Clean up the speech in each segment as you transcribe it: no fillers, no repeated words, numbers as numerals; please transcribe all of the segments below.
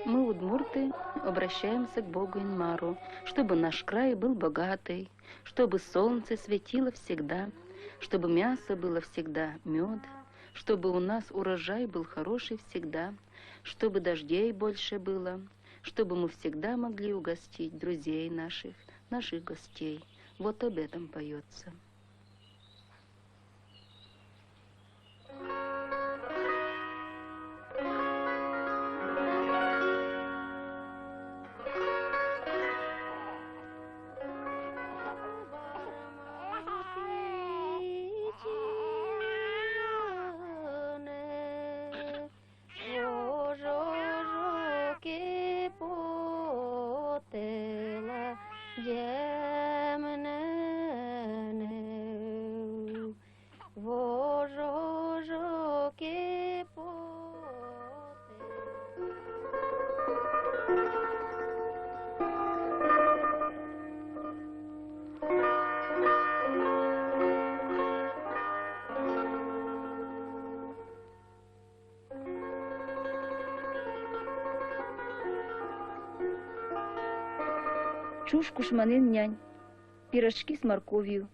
Мы, удмурты, обращаемся к Богу Инмару, чтобы наш край был богатый, чтобы солнце светило всегда, чтобы мясо было всегда мед, чтобы у нас урожай был хороший всегда, чтобы дождей больше было, чтобы мы всегда могли угостить друзей наших, наших гостей. Вот об этом поется. Чуш кушманин нянь, пирожки с морковью,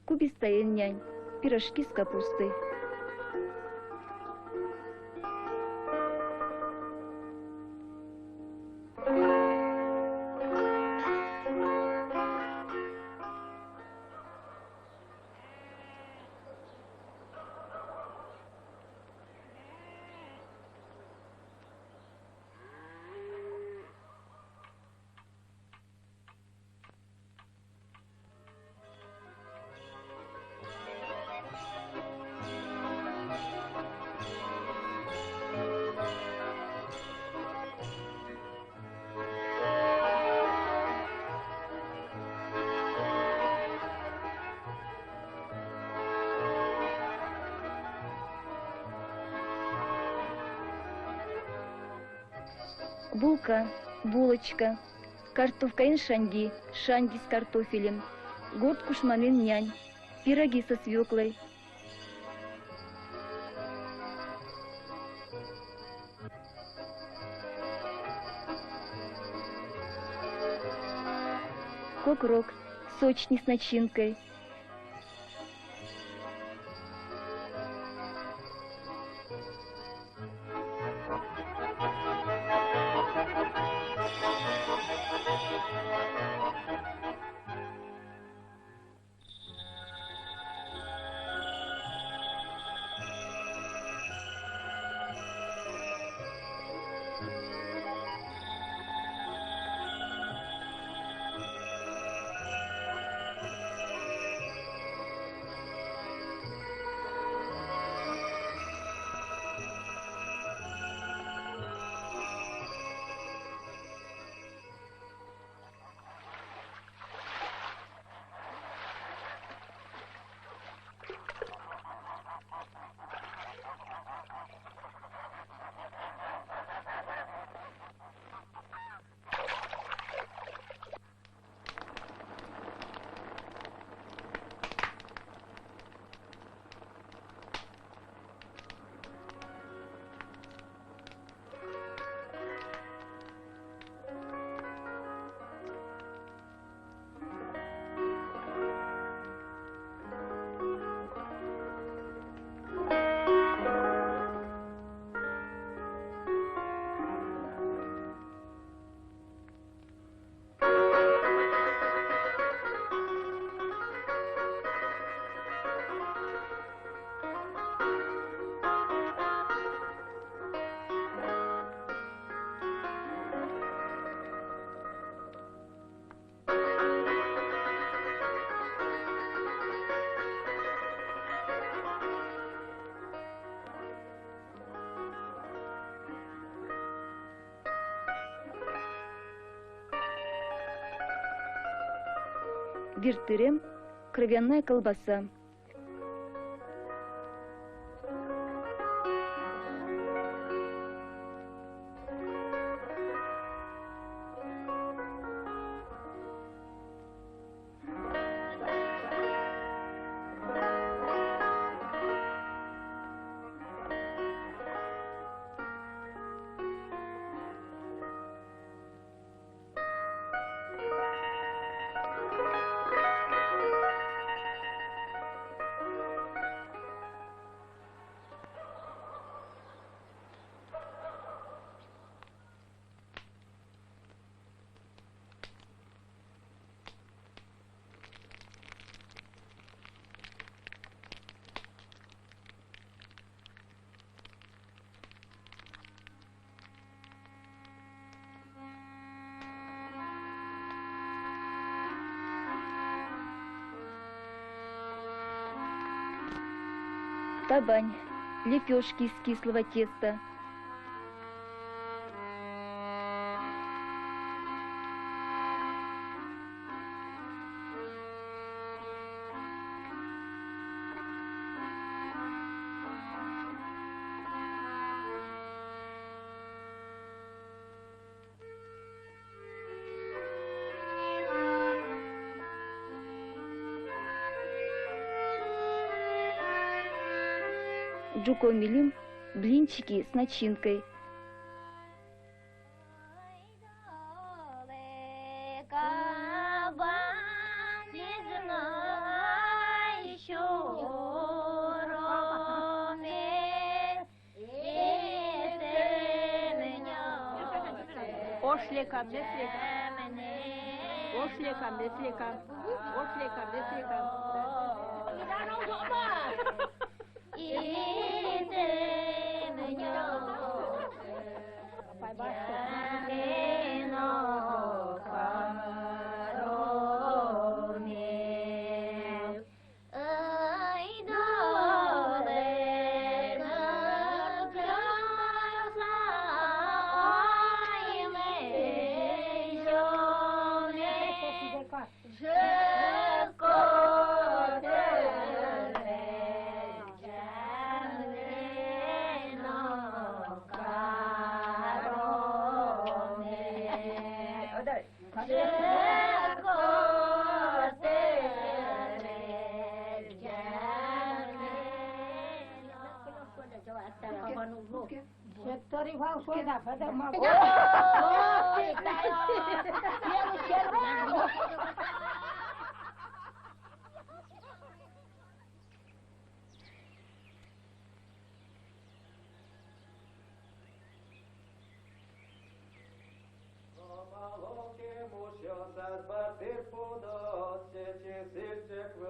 кубистоен нянь, пирожки с капустой. Булка, булочка, картофкаин шанди, шанди с картофелем, горд кушманин нянь, пироги со свеклой. Кокрок, сочный с начинкой. вертырем, кровяная колбаса. Табань, лепешки из кислого теста. Джукомилим, блинчики с начинкой. Ошлека, беслека. Ошлека, беслека. Ошлека, беслека.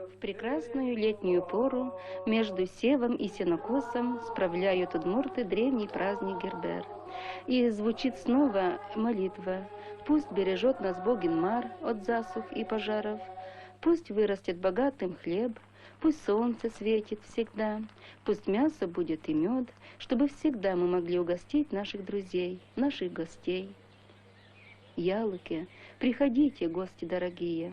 В прекрасную летнюю пору между севом и сенокосом справляют удмурты древний праздник Гербер. И звучит снова молитва: «Пусть бережет нас Богин-Мар от засух и пожаров, пусть вырастет богатым хлеб, пусть солнце светит всегда, пусть мясо будет и мед, чтобы всегда мы могли угостить наших друзей, наших гостей». Ялыки, приходите, гости дорогие.